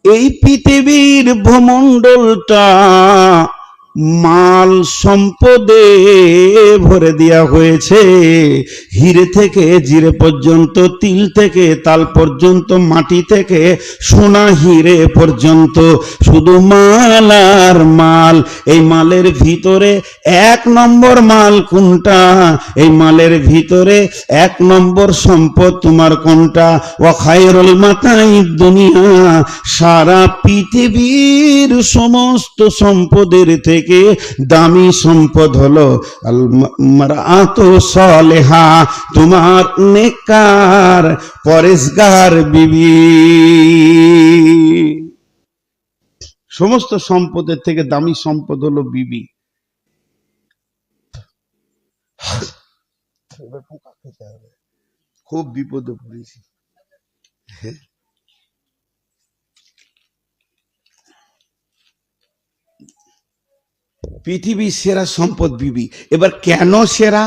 এই পৃথিবীর ভূমণ্ডলটা মাল সম্পদে ভরে দেওয়া হয়েছে। হিরে থেকে জিরে পর্যন্ত, তিল থেকে তাল পর্যন্ত, মাটি থেকে সোনা হিরে পর্যন্ত শুধু মাল আর মাল। এই মালের ভিতরে এক নম্বর মাল কোনটা? এই মালের ভিতরে এক নম্বর সম্পদ তোমার কোনটা? ওয়া খায়রুল মাতাঈদ দুনিয়া, সারা পৃথিবীর সমস্ত সম্পদের থেকে দামি সম্পদ হলো আল মারআতু সালেহা, তোমার নেককার পরেজগার বিবি। সমস্ত সম্পদের থেকে দামি সম্পদ হলো বিবি। খুব বিপদে পড়েছি। পৃথিবীর সেরা সম্পদ বিবি। এবার কেন সেরা?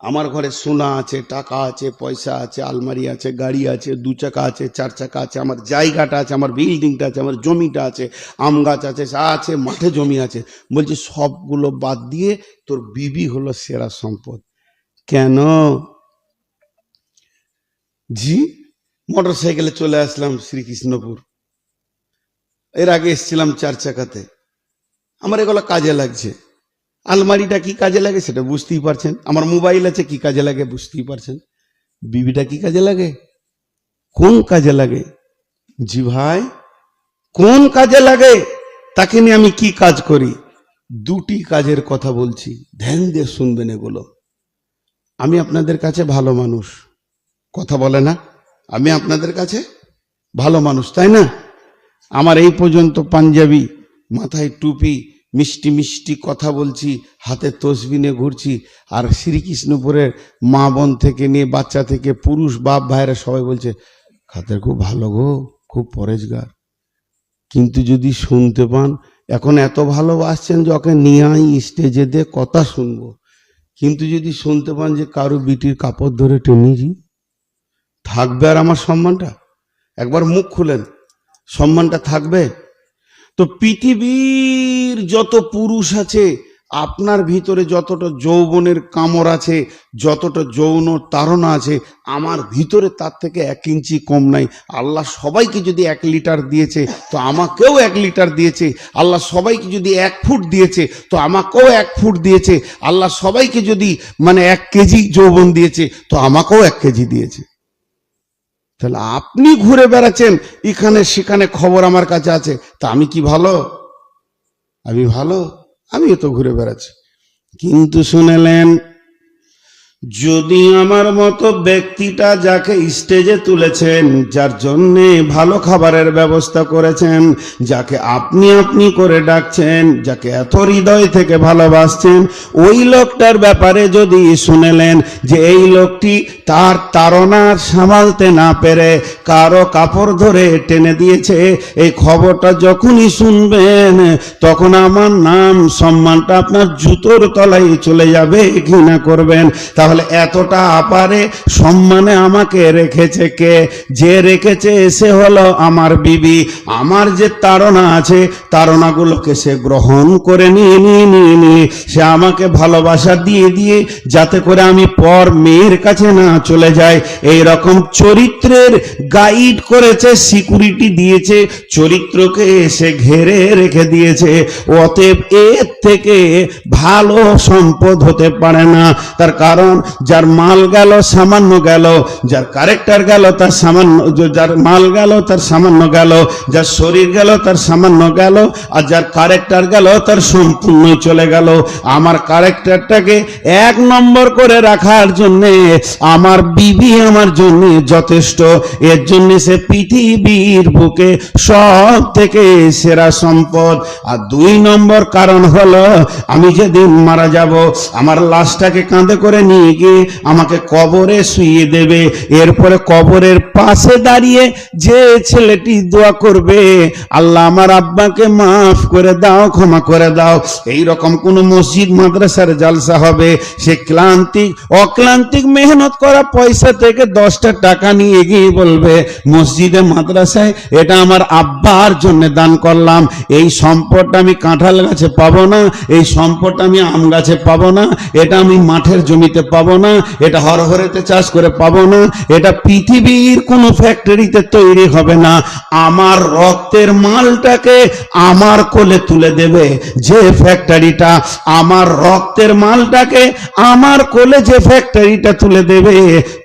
আমার ঘরে সোনা আছে, টাকা আছে, পয়সা আছে, আলমারি আছে, গাড়ি আছে, 2 চাকা আছে, 4 চাকা আছে, আমার জায়গাটা আছে, আমার বিল্ডিংটা আছে, আমার জমিটা আছে, আম গাছ আছে, যা আছে, মাঠে জমি আছে। বলছি সবগুলো বাদ দিয়ে তোর বিবি হলো সেরা সম্পদ। কেন? জি, মোটর সাইকেলে চলে আসলাম শ্রীকৃষ্ণপুর, এর আগে এসেছিলাম 4 চাকাতে। আমার এগুলো কাজে লাগছে। আলমারিটা কি কাজে লাগে সেটা বুঝতেই পারছেন। আমার মোবাইল আছে, কি কাজে লাগে বুঝতেই পারছেন। বিবিটা কি কাজে লাগে? কোন কাজে লাগে? জি ভাই, কোন কাজে লাগে? তাকে নিয়ে আমি কি কাজ করি? 2টি কাজের কথা বলছি, ধ্যান দিয়ে শুনবেন এগুলো। আমি আপনাদের কাছে ভালো মানুষ, কথা বলে না? আমি আপনাদের কাছে ভালো মানুষ, তাই না? আমার এই পর্যন্ত পাঞ্জাবি, মাথায় টুপি, মিষ্টি মিষ্টি কথা বলছি, হাতে তসবিহ নিয়ে ঘুরছি। আর শ্রীকৃষ্ণপুরের মা বোন থেকে নিয়ে বাচ্চা থেকে পুরুষ বাপ ভাইরা সবাই বলছে খাতের খুব ভালো গো, খুব পরেজগার। কিন্তু যদি শুনতে পান, এখন এত ভালোবাসছেন যে ওকে নিয়ে আই স্টেজে দিয়ে কথা শুনবো, কিন্তু যদি শুনতে পান যে কারো বিটির কাপড় ধরে টেনেছি, থাকবে আর আমার সম্মানটা? একবার মুখ খুলেন, সম্মানটা থাকবে? তো পৃথিবীর যত পুরুষ আছে, আপনার ভিতরে যতটা যৌবনের কামড় আছে, যতটা যৌন তাড়না আছে, আমার ভিতরে তার থেকে 1 ইঞ্চি কম নাই। আল্লাহ সবাইকে যদি 1 লিটার দিয়েছে তো আমাকেও 1 লিটার দিয়েছে। আল্লাহ সবাইকে যদি 1 ফুট দিয়েছে তো আমাকেও 1 ফুট দিয়েছে। আল্লাহ সবাইকে যদি 1 কেজি যৌবন দিয়েছে তো আমাকেও 1 কেজি দিয়েছে। তাহলে আপনি ঘুরে বেড়াচ্ছেন এখানে সেখানে, খবর আমার কাছে আছে, তা আমি কি ভালো? আমি ভালো? আমিও তো ঘুরে বেড়াচ্ছি। কিন্তু শুনেলেন, যদি আমার মতো ব্যক্তিটা যাকে স্টেজে তুলেছেন, যার জন্যে ভালো খাবারের ব্যবস্থা করেছেন, যাকে আপনি আপনি করে ডাকছেন, যাকে এত হৃদয় থেকে ভালোবাসছেন, ওই লোকটার ব্যাপারে যদি শুনেলেন যে এই লোকটি তার তাড়না সামালতে না পেরে কারো কাপড় ধরে টেনে দিয়েছে, এই খবরটা যখনই শুনবেন তখন আমার নাম সম্মানটা আপনার জুতোর তলায় চলে যাবে, ঘৃণা করবেন। তাহলে এতটা আপারে সম্মানে আমাকে রেখেছে কে? যে রেখেছে সে হলো আমার বিবি। আমার যে তাড়না আছে, তাড়নাগুলোকে সে গ্রহণ করে নিয়ে সে আমাকে ভালোবাসা দিয়ে যাতে করে আমি পর মেয়ের কাছে না চলে যাই, এই রকম চরিত্রের গাইড করেছে, সিকিউরিটি দিয়েছে, চরিত্রকে সে ঘেরে রেখে দিয়েছে। অতএব এর থেকে ভালো সম্পদ হতে পারে না। তার কারণ যার মাল গেল সামান্য গেল, যার ক্যারেক্টার গেল তার সামান্য, যার মাল গেল তার সামান্য গেল, যার শরীর গেল তার সামান্য গেল, আর যার ক্যারেক্টার গেল তার সম্পূর্ণ চলে গেল। আমার ক্যারেক্টারটাকে 1 নম্বর করে রাখার জন্য আমার বিবি আমার জন্য যথেষ্ট। এর জন্য সে পৃথিবীর বুকে সব থেকে সেরা সম্পদ। আর 2 নম্বর কারণ হলো, আমি যেদিন মারা যাব আমার লাশটাকে কাঁধে করে নিয়ে নিয়ে গিয়ে আমাকে কবরে শুইয়ে দেবে। এরপরে কবরের পাশে দাঁড়িয়ে যে ছেলেটি দোয়া করবে, আল্লাহ আমার আব্বাকে মাফ করে দাও, ক্ষমা করে দাও, এই রকম কোন মসজিদ মাদ্রাসার জালসা হবে, সে অক্লান্তিক মেহনত করা পয়সা থেকে 10টা টাকা নিয়ে গিয়ে বলবে মসজিদে মাদ্রাসায় এটা আমার আব্বার জন্য দান করলাম। এই সম্পদটা আমি কাঁঠাল গাছে পাবো না, এই সম্পদটা আমি আম গাছে পাবো না, এটা আমি মাঠের জমিতে পাবো না, এটা হরহরেতে চাষ করে পাবো না, এটা পৃথিবীর কোন ফ্যাক্টরিতে তৈরি হবে না। আমার রক্তের মালটাকে আমার কোলে তুলে দেবে যে ফ্যাক্টরিটা, আমার রক্তের মালটাকে আমার কোলে যে ফ্যাক্টরিটা তুলে দেবে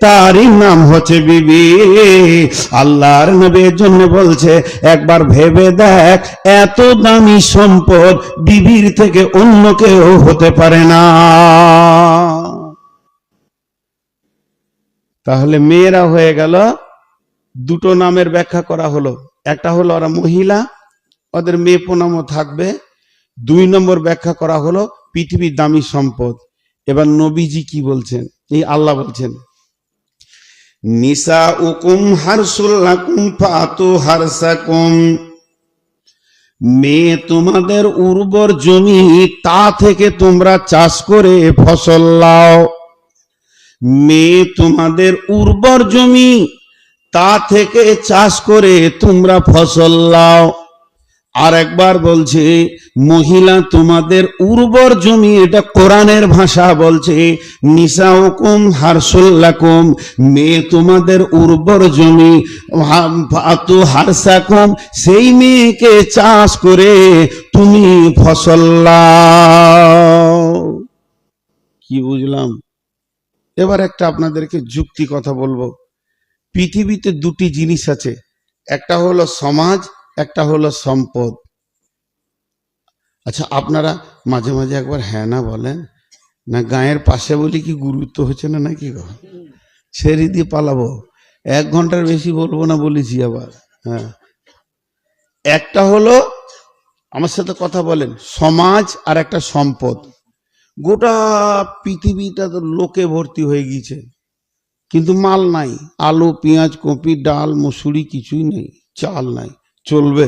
তারই নাম হচ্ছে বিবি। আল্লাহর নবীর জন্য বলছে একবার ভেবে দেখ, এত দামি সম্পদ বিবির থেকে অন্য কেউ হতে পারে না। তাহলে মেয়েরা হয়ে গেল দুটো নামের ব্যাখ্যা করা হলো। একটা হলো ওরা মহিলা, ওদের মেয়ে প্রণামও থাকবে। 2 নম্বর ব্যাখ্যা করা হলো পৃথিবীর দামি সম্পদ। এবার নবীজি কি বলছেন? এই আল্লাহ বলছেন নিসাউকুম হারসুল লাকুম ফাতু হারসাকুম, মেয়ে তোমাদের উর্বর জমি, তা থেকে তোমরা চাষ করে ফসল লাও। মেয়ে তোমাদের উর্বর জমি, তা থেকে চাষ করে তোমরা ফসল লাও। আর একবার বলছে মহিলা তোমাদের উর্বর জমি, এটা কোরআনের ভাষা বলছে নিসাউকুম হারসুল লাকুম, মেয়ে তোমাদের উর্বর জমি, ফাতু হারসাকুম, সেই মেয়েকে চাষ করে তুমি ফসল লাও। কি বুঝলাম? এবার একটা আপনাদেরকে যুক্তি কথা বলবো। পৃথিবীতে 2টি জিনিস আছে, একটা হলো সমাজ, একটা হলো সম্পদ। আচ্ছা আপনারা মাঝে মাঝে একবার হ্যাঁ না বলেন না, গায়ের পাশে বলি কি গুরুত্ব হচ্ছে না নাকি গো? ছেড়ে দিয়ে পালাবো, 1 ঘন্টার বেশি বলবো না বলেছি আবার। হ্যাঁ, একটা হলো, আমার সাথে কথা বলেন, সমাজ আর একটা সম্পদ। গোটা পৃথিবীটা তো লোকে ভর্তি হয়ে গিয়েছে, কিন্তু মাল নাই, আলু পেঁয়াজ কপি ডাল মসুরি কিছুই নেই, চাল নাই, চলবে?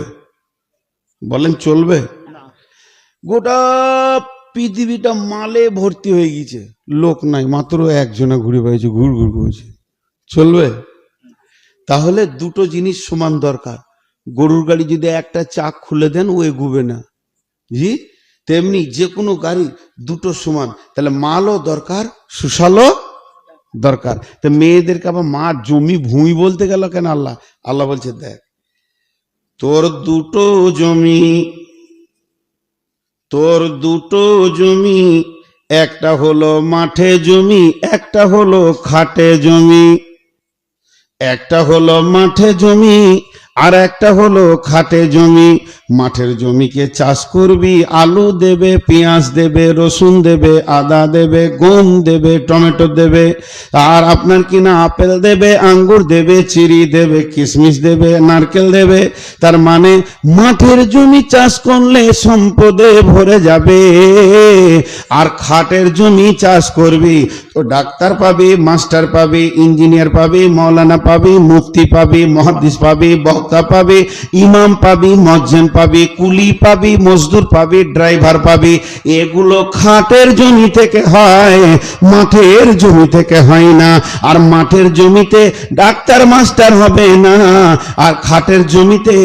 বলেন চলবে? গোটা পৃথিবীটা মালে ভর্তি হয়ে গেছে, লোক নাই, মাত্র একজনা ঘুরে বেড়াচ্ছে, ঘুর ঘুর করছে, চলবে? তাহলে 2টো জিনিস সমান দরকার। গরুর গাড়ি যদি একটা চাক খুলে দেন ও এগুবে না, জি, তেমনি যে কোনো গাড়ি 2টো সমান। তাহলে মালও দরকার, সুশালও দরকার। তো মেয়েদেরকে আবার মা জমি ভূমি বলতে গেল কেন? আল্লাহ বলছে দেখ, তোর 2টো জমি, একটা হলো মাঠে জমি, একটা হলো খাটে জমি। একটা হলো মাঠে জমি আর একটা হলো খাটে জমি। মাঠের জমিকে চাষ করবি, আলু দেবে, পেঁয়াজ দেবে, রসুন দেবে, আদা দেবে, গম দেবে, টমেটো দেবে, আর আপনার কিনা আপেল দেবে, আঙ্গুর দেবে, চিড়ি দেবে, কিশমিশ দেবে, নারকেল দেবে। তার মানে মাঠের জমি চাষ করলে সম্পদে ভরে যাবে। আর খাটের জমি চাষ করবি তো ডাক্তার পাবি, মাস্টার পাবি, ইঞ্জিনিয়ার পাবি, মৌলানা পাবি, মুফতি পাবি, মুহাদ্দিস পাবি, বক্তা পাবি, ইমাম পাবি, মুয়াজ্জিন পাবি, কুলি পাবি, মজদুর পাবি, ড্রাইভার পাবি। এগুলো খাটের জমি থেকে হয়, মাঠের জমি থেকে হয় না। আর মাঠের জমিতে ডাক্তার মাস্টার হবে না, আর খাটের জমিতে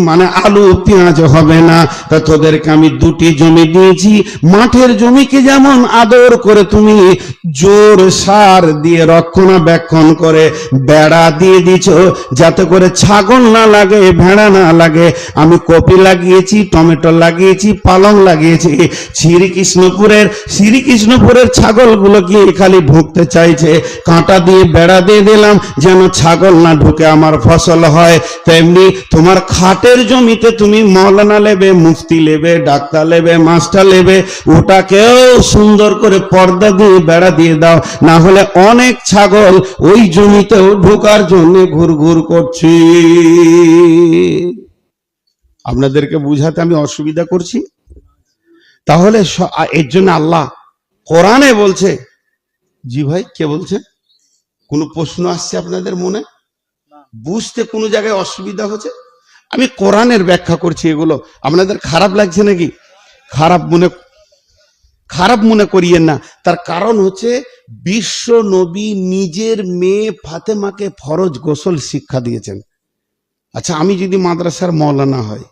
মানে আলু পেঁয়াজ হবে না। তা তোদেরকে আমি 2টি জমি দিয়েছি। মাঠের জমিকে যেমন আদর করে তুমি জোর সার দিয়ে রক্ষণাবেক্ষণ করে বেড়া দিয়ে দিছ, যাতে করে ছাগল না লাগে, ভেড়া না লাগে। আমি কপি লাগিয়েছি, টমেটো লাগিয়েছি, পালং লাগিয়েছি। শ্রীকৃষ্ণপুরের ছাগলগুলো গিয়ে খালি ঢুকতে চাইছে, কাঁটা দিয়ে বেড়া দিয়ে দিলাম যেন ছাগল না ঢুকে আমার ফসল হয়। তেমনি তোমার খাটের জমিতে তুমি মৌলানা নেবে, মুফতি নেবে, ডাক্তার নেবে, মাস্টার নেবে, ওটাকেও সুন্দর করে পর্দা দিয়ে বেড়া দিয়ে দাও, না হলে অনেক ছাগল ওই জমিতেও ঢোকার জন্য ঘুরঘুর করছি। আপনাদেরকে বুঝাতে আমি অসুবিধা করছি? তাহলে এর জন্য আল্লাহ কোরআনে বলছে জি ভাই, কে বলছেন? কোনো প্রশ্ন আসছে আপনাদের মনে? বুঝতে কোনো জায়গায় অসুবিধা হচ্ছে? আমি কোরআনের ব্যাখ্যা করছি, এগুলো আপনাদের খারাপ লাগছে নাকি? খারাপ মনে করিয়েন না। তার কারণ হচ্ছে বিশ্ব নবী নিজের মেয়ে ফাতেমাকে ফরজ গোসল শিক্ষা দিয়েছেন। আচ্ছা, আমি যদি মাদ্রাসার মৌলানা হয়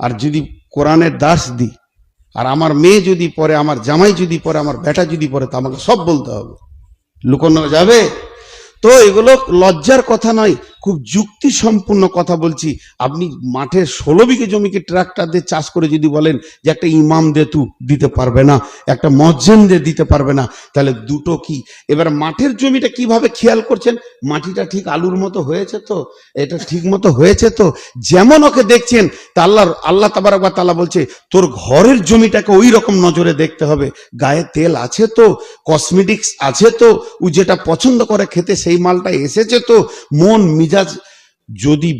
আর যদি কোরআনের দাস দিই, আর আমার মেয়ে যদি পড়ে, আমার জামাই যদি পড়ে, আমার বেটা যদি পড়ে, তা আমাকে সব বলতে হবে? লুকানো যাবে? তো এগুলো লজ্জার কথা নয়, খুব যুক্তি সম্পূর্ণ কথা বলছি। আপনি মাঠে 16 বিঘে জমিকে ট্রাক্টর দিয়ে চাষ করে যদি বলেন যে একটা ইমাম দে তু দিতে পারবে না, একটা মজ্জেন দে দিতে পারবে না, তাহলে দুটো কি? এবার মাঠের জমিটা কিভাবে খেয়াল করছেন? মাটিটা ঠিক আলুর মতো হয়েছে তো, এটা ঠিক মতো হয়েছে তো, যেমন ওকে দেখছেন তা আল্লাহ তাবারক ওয়া তাআলা বলছে তোর ঘরের জমিটাকে ওই রকম নজরে দেখতে হবে। গায়ে তেল আছে তো, কসমেটিক্স আছে তো, ও যেটা পছন্দ করে খেতে সেই মালটা এসেছে তো, মন মিজাজ যদি